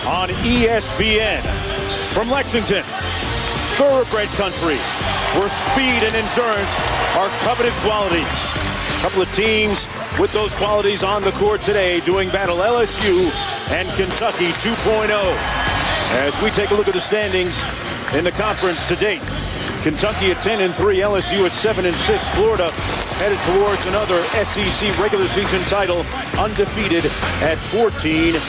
on ESPN. From Lexington, thoroughbred country, where speed and endurance are coveted qualities. A couple of teams with those qualities on the court today doing battle, LSU and Kentucky 2.0. As we take a look at the standings in the conference to date, Kentucky at 10-3, LSU at 7-6. Florida headed towards another SEC regular season title, undefeated at 14-0.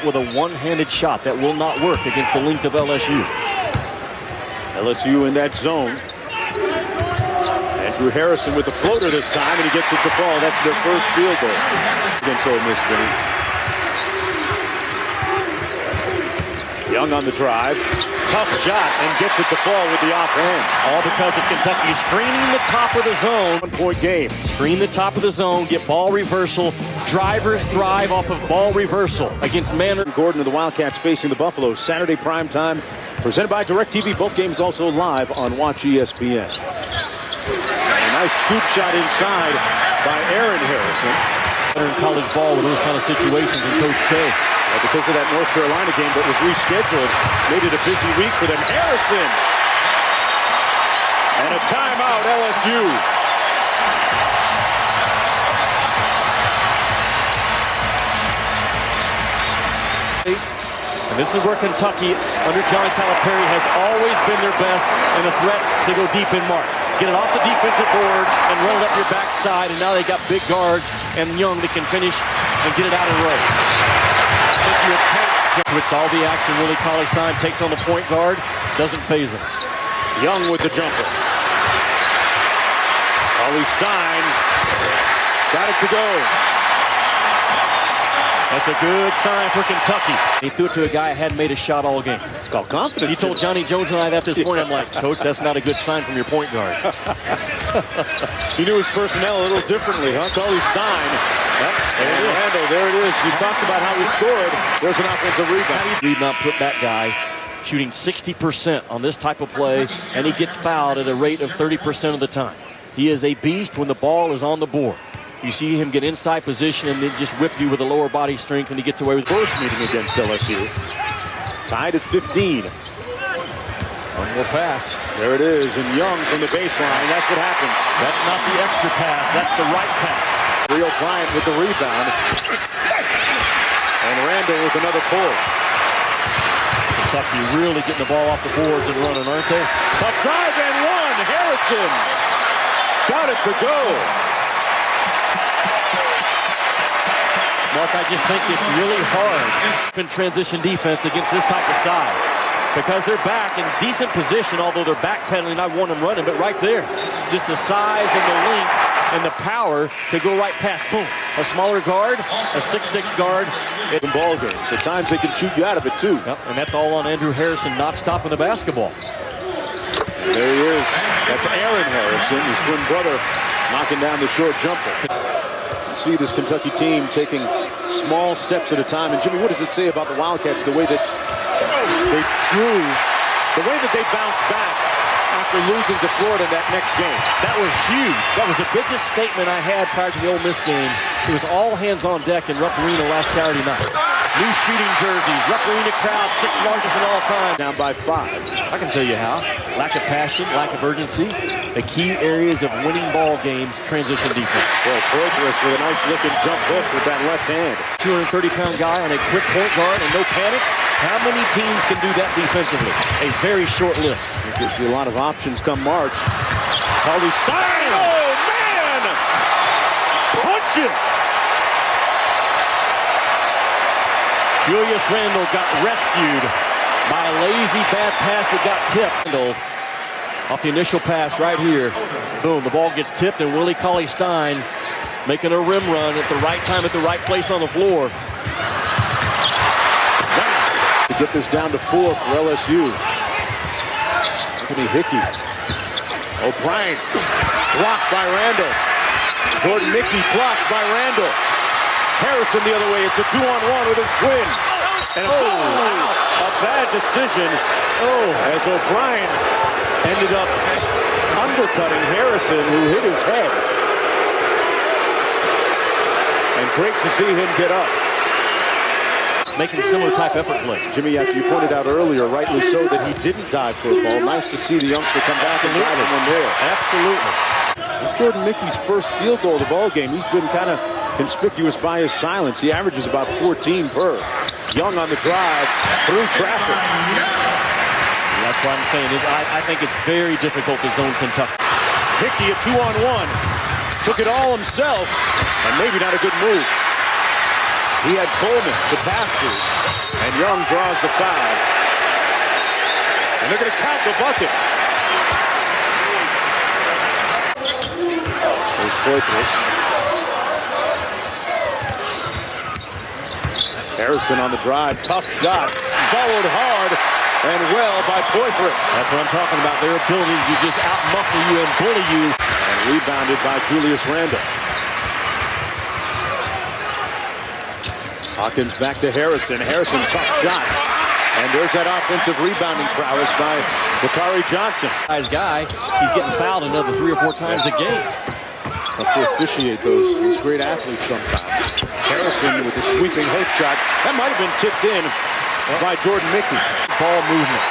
With a one-handed shot that will not work against the length of LSU. LSU in that zone. Andrew Harrison with the floater this time, and he gets it to fall. That's their first field goal against Ole Miss, Jimmy. Young on the drive. Tough shot, and gets it to fall with the offhand. All because of Kentucky screening the top of the zone. 1-point game. Screen the top of the zone, get ball reversal. Drivers thrive off of ball reversal against Manor. Gordon of the Wildcats facing the Buffaloes. Saturday primetime, presented by DirecTV. Both games also live on Watch ESPN. A nice scoop shot inside by Aaron Harrison. In college ball with those kind of situations in Coach K. Well, because of that North Carolina game that was rescheduled, made it a busy week for them. Harrison! And a timeout, LSU. And this is where Kentucky, under John Calipari, has always been their best and a threat to go deep in March. Get it off the defensive board and run it up your backside, and now they got big guards and Young that can finish and get it out and roll. Switched all the action. Willie Cauley-Stein takes on the point guard. Doesn't phase him. Young with the jumper. Cauley-Stein got it to go. That's a good sign for Kentucky. He threw it to a guy who hadn't made a shot all game. It's called confidence. He told Johnny Jones and I at this point, I'm like, Coach, that's not a good sign from your point guard. He knew his personnel a little differently, huh? Cauley-Stein. Yep. There it is. You talked about how he scored. There's an offensive rebound. He did not put that guy shooting 60% on this type of play, and he gets fouled at a rate of 30% of the time. He is a beast when the ball is on the board. You see him get inside position and then just whip you with a lower body strength, and he gets away with the first meeting against LSU. Tied at 15. One more pass. There it is, and Young from the baseline. That's what happens. That's not the extra pass. That's the right pass. Real Bryant with the rebound. And Randall with another pull. Kentucky really getting the ball off the boards and running, aren't they? Tough drive and one. Harrison got it to go. Mark, I just think it's really hard in transition defense against this type of size because they're back in decent position, although they're backpedaling. I want them running, but right there, just the size and the length and the power to go right past. Boom. A smaller guard, a 6'6" guard. In ball games, at times they can shoot you out of it too. Yep, and that's all on Andrew Harrison not stopping the basketball. And there he is. That's Aaron Harrison, his twin brother, knocking down the short jumper. See this Kentucky team taking small steps at a time. And Jimmy, what does it say about the Wildcats, the way that they grew, the way that they bounced back after losing to Florida in that next game? That was huge. That was the biggest statement I had prior to the Ole Miss game. It was all hands on deck in Rupp Arena last Saturday night. New shooting jerseys, Rupp Arena crowd, 6th largest of all time. Down by 5. I can tell you how. Lack of passion, lack of urgency. The key areas of winning ball games, transition defense. Well, Progress with a nice looking jump hook with that left hand. 230-pound guy on a quick point guard and no panic. How many teams can do that defensively? A very short list. It gives you a lot of options come March. Cauley-Stein! Oh, man! Punch it! Julius Randle got rescued by a lazy bad pass that got tipped. Randle off the initial pass right here. Boom, the ball gets tipped, and Willie Cauley-Stein making a rim run at the right time, at the right place on the floor. To get this down to 4 for LSU. Anthony Hickey. O'Brien blocked by Randall. Jordan Mickey blocked by Randall. Harrison the other way. It's a 2-on-1 with his twin. And a bad decision as O'Brien ended up undercutting Harrison, who hit his head. And great to see him get up. making similar type effort play. Jimmy, after you pointed out earlier, rightly so, that he didn't dive for a ball. Nice to see the youngster come back and dive one there. Absolutely. It's Jordan Mickey's first field goal of the ball game. He's been kind of conspicuous by his silence. He averages about 14 per. Young on the drive through traffic. That's why I'm saying I think it's very difficult to zone Kentucky. Hickey, a 2-on-1. Took it all himself, and maybe not a good move. He had Coleman to pass to, and Young draws the foul. And they're going to count the bucket. There's Poitras. Harrison on the drive, tough shot, followed hard and well by Poitras. That's what I'm talking about, their ability to just out-muscle you and bully you. And rebounded by Julius Randle. Hawkins back to Harrison. Harrison, tough shot. And there's that offensive rebounding prowess by Bakari Johnson. Nice guy, he's getting fouled another 3 or 4 times a game. Tough to officiate those great athletes sometimes. Harrison with the sweeping hook shot. That might have been tipped in by Jordan Mickey. Ball movement.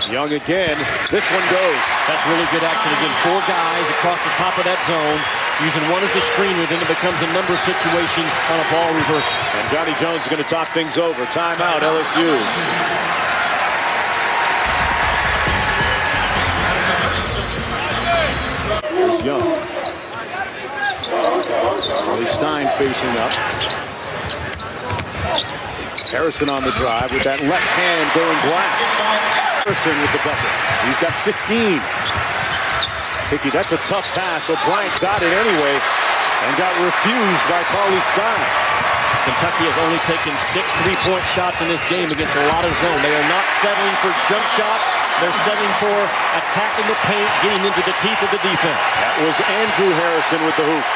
Young again. This one goes. That's really good action again. 4 guys across the top of that zone. Using one as a screener, then it becomes a number situation on a ball reversal. And Johnny Jones is going to talk things over. Timeout, LSU. Here's Young. Cauley-Stein facing up. Harrison on the drive with that left hand going glass. Harrison with the bucket. He's got 15. Hickey, that's a tough pass. O'Brien got it anyway and got refused by Cauley-Stein. Kentucky has only taken 6 3-point shots in this game against a lot of zone. They are not settling for jump shots. They're settling for attacking the paint, getting into the teeth of the defense. That was Andrew Harrison with the hoop.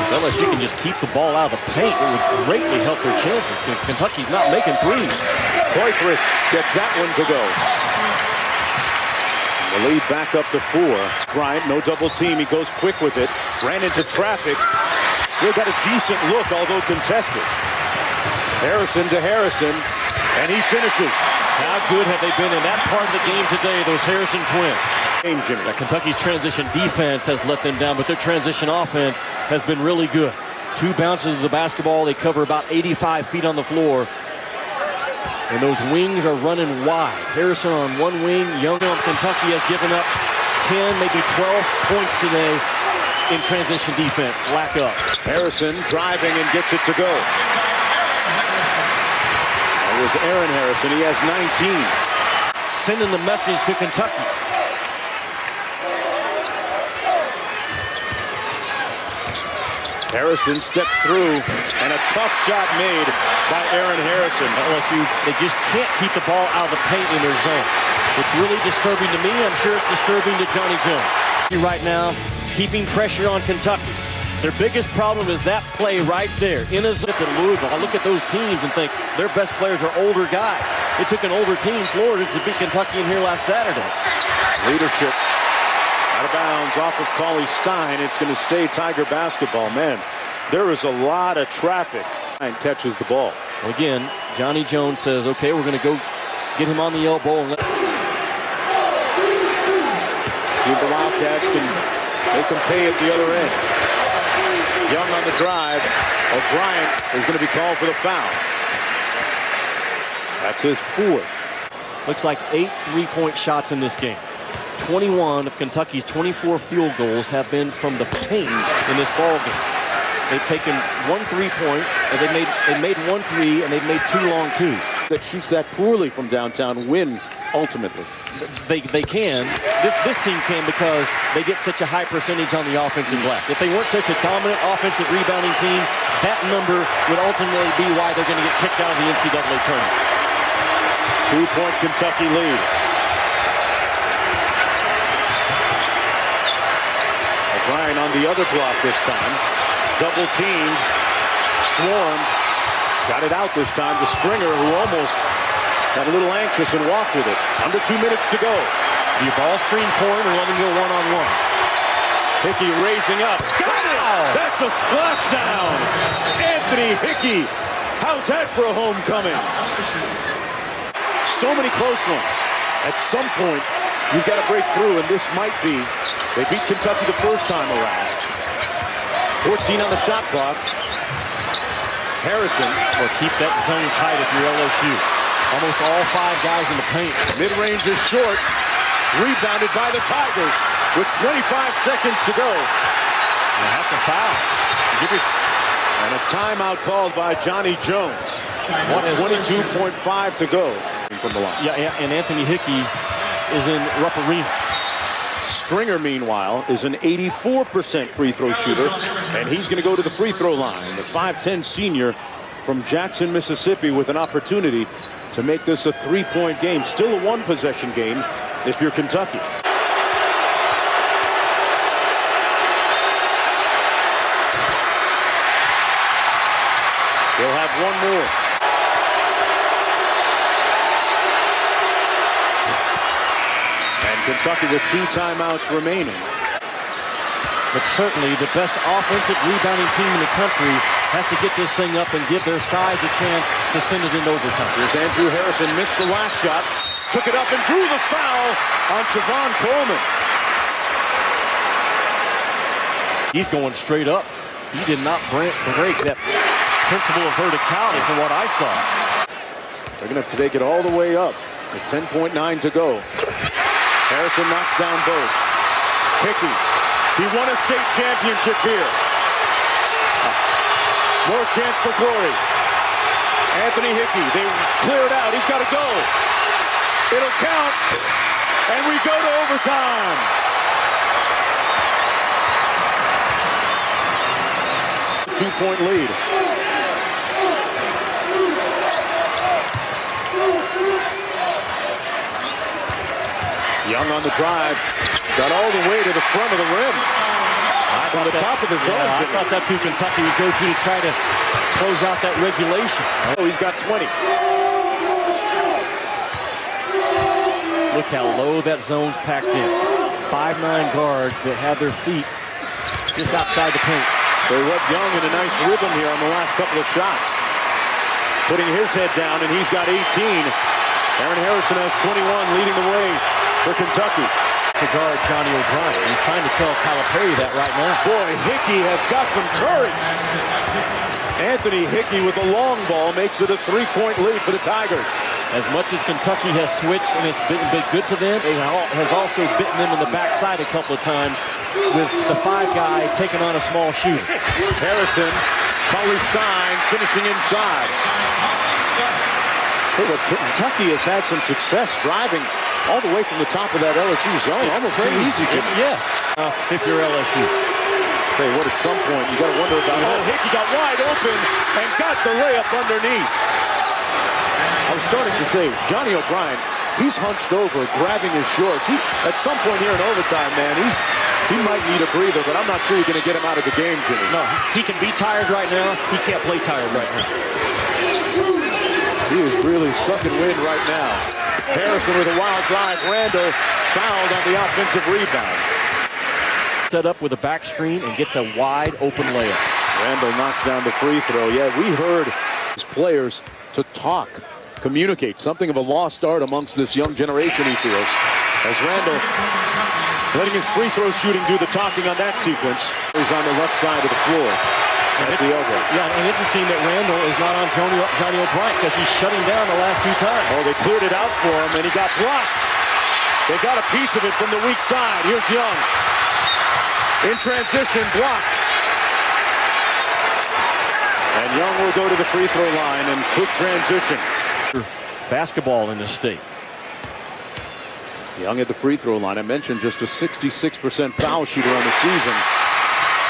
If LSU can just keep the ball out of the paint, it would greatly help their chances. Kentucky's not making threes. Poitras gets that one to go. The lead back up to 4. Bryant, no double team. He goes quick with it. Ran into traffic. Still got a decent look, although contested. Harrison to Harrison, and he finishes. How good have they been in that part of the game today, those Harrison twins? Jimmy. Now, Kentucky's transition defense has let them down, but their transition offense has been really good. 2 bounces of the basketball. They cover about 85 feet on the floor. And those wings are running wide. Harrison on one wing. Young on Kentucky has given up 10, maybe 12 points today in transition defense. Lack up. Harrison driving and gets it to go. That was Aaron Harrison. He has 19. Sending the message to Kentucky. Harrison steps through, and a tough shot made by Aaron Harrison. LSU, they just can't keep the ball out of the paint in their zone. It's really disturbing to me. I'm sure it's disturbing to Johnny Jones. Right now, keeping pressure on Kentucky. Their biggest problem is that play right there in a zone at Louisville. I look at those teams and think their best players are older guys. It took an older team, Florida, to beat Kentucky in here last Saturday. Leadership. Out of bounds off of Cauley-Stein. It's going to stay Tiger basketball. Man, there is a lot of traffic. And catches the ball. Well, again, Johnny Jones says, okay, we're going to go get him on the elbow. And see if the Wildcats can make them pay at the other end. Young on the drive. O'Brien is going to be called for the foul. That's his 4th. Looks like 8 3-point shots in this game. 21 of Kentucky's 24 field goals have been from the paint in this ball game. They've taken 1 3-point, and they made 1 3, and they've made 2 long twos. That shoots that poorly from downtown win ultimately. They can. This team can because they get such a high percentage on the offensive glass. If they weren't such a dominant offensive rebounding team, that number would ultimately be why they're going to get kicked out of the NCAA tournament. 2-point Kentucky lead. O'Brien on the other block this time. Double teamed. Swarmed. Got it out this time to Stringer, who almost got a little anxious and walked with it. Under 2 minutes to go. Do you ball screen for him or let him go one-on-one? Hickey raising up. Got it! That's a splashdown. Anthony Hickey. How's that for a homecoming? So many close ones. At some point, you've got to break through, and this might be. They beat Kentucky the first time around. 14 on the shot clock. Harrison will keep that zone tight if you're LSU. Almost all 5 guys in the paint. Mid-range is short. Rebounded by the Tigers with 25 seconds to go. You have to foul. And a timeout called by Johnny Jones. 22.5 to go from the line. Yeah, and Anthony Hickey is in Rupp Arena. Stringer, meanwhile, is an 84% free throw shooter, and he's going to go to the free throw line. The 5'10 senior from Jackson, Mississippi, with an opportunity to make this a 3-point game. Still a 1-possession game if you're Kentucky. They'll have one more. And Kentucky with 2 timeouts remaining. But certainly the best offensive rebounding team in the country has to get this thing up and give their size a chance to send it in overtime. Here's Andrew Harrison, missed the last shot, took it up and drew the foul on Siobhan Coleman. He's going straight up. He did not break that principle of verticality from what I saw. They're going to have to take it all the way up with 10.9 to go. Harrison knocks down both. Hickey, he won a state championship here. More chance for glory. Anthony Hickey, they clear it out. He's got to go. It'll count. And we go to overtime. Two-point lead. Young on the drive. Got all the way to the front of the rim. From the top of the zone. I thought that's who Kentucky would go to try to close out that regulation. Oh, he's got 20. Look how low that zone's packed in. 5'9" guards that have their feet just outside the paint. They let Young in a nice rhythm here on the last couple of shots. Putting his head down, and he's got 18. Aaron Harrison has 21, leading the way for Kentucky. To guard Johnny O'Brien. He's trying to tell Calipari that right now. Boy, Hickey has got some courage. Anthony Hickey with a long ball makes it a 3-point lead for the Tigers. As much as Kentucky has switched and it's been good to them, it has also bitten them in the backside a couple of times with the 5 guy taking on a small shooter. Harrison, Cauley-Stein finishing inside. Hey, look, Kentucky has had some success driving all the way from the top of that LSU zone. It's almost crazy. Too easy, Jimmy. Yes, if you're LSU. Tell you what, at some point, you got to wonder about Hickey got wide open and got the layup underneath. I was starting to say, Johnny O'Brien, he's hunched over, grabbing his shorts. At some point here in overtime, man, he might need a breather, but I'm not sure you're going to get him out of the game, Jimmy. No, he can be tired right now. He can't play tired right now. He is really sucking wind right now. Harrison with a wild drive. Randall fouled on the offensive rebound. Set up with a back screen and gets a wide open layup. Randall knocks down the free throw. Yeah, we heard his players to talk, communicate. Something of a lost art amongst this young generation, he feels. As Randall letting his free throw shooting do the talking on that sequence. He's on the left side of the floor. At the elbow. Yeah, and interesting that Randall is not on Johnny O'Brien because he's shutting down the last 2 times. Oh, they cleared it out for him, and he got blocked. They got a piece of it from the weak side. Here's Young. In transition, blocked. And Young will go to the free throw line in quick transition. Basketball in this state. Young at the free throw line. I mentioned just a 66% foul shooter on the season.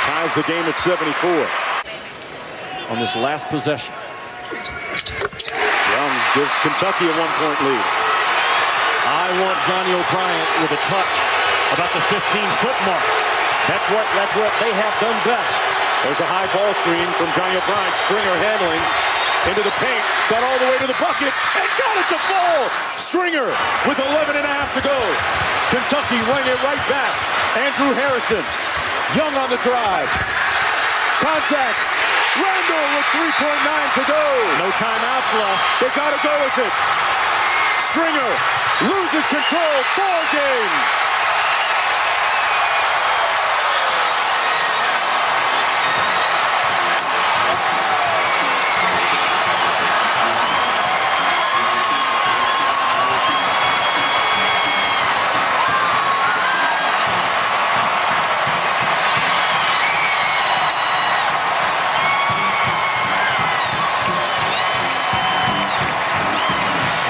Ties the game at 74. On this last possession. Young gives Kentucky a 1-point lead. I want Johnny O'Brien with a touch about the 15-foot mark. That's what they have done best. There's a high ball screen from Johnny O'Brien. Stringer handling. into the paint, got all the way to the bucket, and got it to fall. Stringer with 11 and a half to go. Kentucky running it right back. Andrew Harrison, Young on the drive. Contact. Randall with 3.9 to go. No timeouts left. They got to go with it. Stringer loses control. Ball game.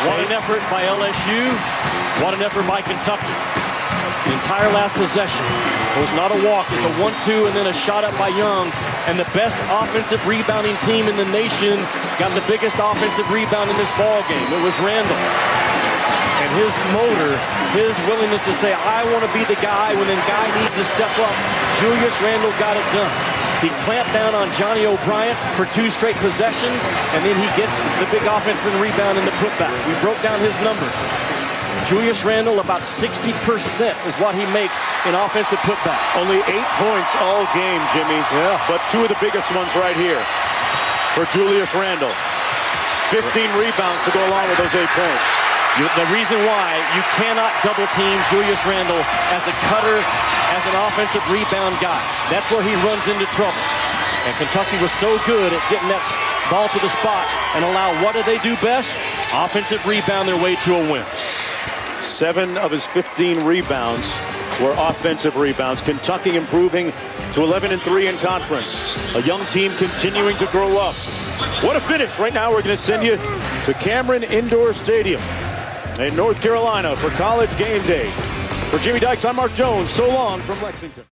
What an effort by LSU. What an effort by Kentucky. The entire last possession was not a walk. It's a 1-2 and then a shot up by Young. And the best offensive rebounding team in the nation got the biggest offensive rebound in this ball game. It was Randall. And his motor, his willingness to say, I want to be the guy when the guy needs to step up. Julius Randall got it done. He clamped down on Johnny O'Brien for 2 straight possessions, and then he gets the big offensive rebound in the putback. We broke down his numbers. Julius Randall, about 60% is what he makes in offensive putbacks. Only 8 points all game, Jimmy. Yeah. But 2 of the biggest ones right here for Julius Randall. 15 rebounds to go along with those 8 points. The reason why you cannot double team Julius Randall as a cutter, as an offensive rebound guy. That's where he runs into trouble. And Kentucky was so good at getting that ball to the spot and allow, what do they do best? Offensive rebound their way to a win. 7 of his 15 rebounds were offensive rebounds. Kentucky improving to 11-3 in conference. A young team continuing to grow up. What a finish. Right now we're going to send you to Cameron Indoor Stadium in North Carolina for College Game Day. For Jimmy Dykes, I'm Mark Jones. So long from Lexington.